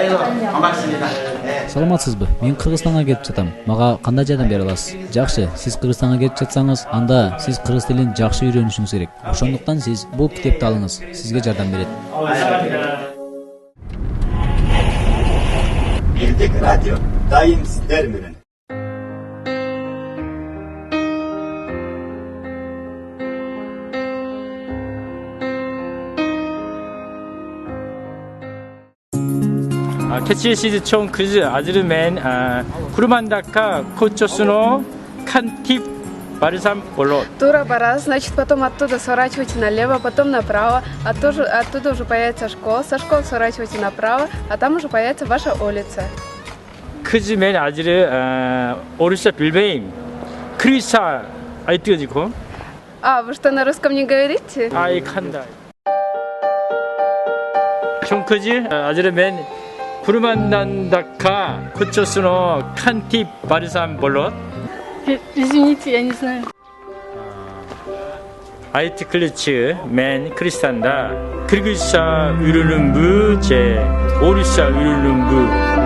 아이고 반갑습니다. Саламатсызбы? Мен Кыргызстанга кетип жатам. Мага кандай жардам бере аласыз? Жакшы, сиз Кыргызстанга кетип жатсаңыз, анда сиз кыргыз тилин жакшы үйрөнүшүңүз керек. Ошондуктан сиз бул китепти алыңыз. Сизге жардам берет. Bildik Radyo daim sizler menен. 캐치시즈총 그즈 아즈르맨 쿠르만다카 코초스노 칸팁 바르삼 болот. Тура-бара, значит, потом оттуда сворачивайте налево, потом направо, оттуда уже появится школа, со школы сворачивайте направо, а там уже появится ваша улица. 크즈맨 아즈르 오르샤 빌베임 크리사 아이뜨지고. А, вы что, на русском не говорите? 아이 칸다. 총 크즈 아즈르맨 쿠르만다카 코초스노 칸팁 바르삼 болот. Извините, я не знаю. 아이트 클리츠 맨 크리스탄다. 크르기샤 유르름부 제 오르샤 유르름부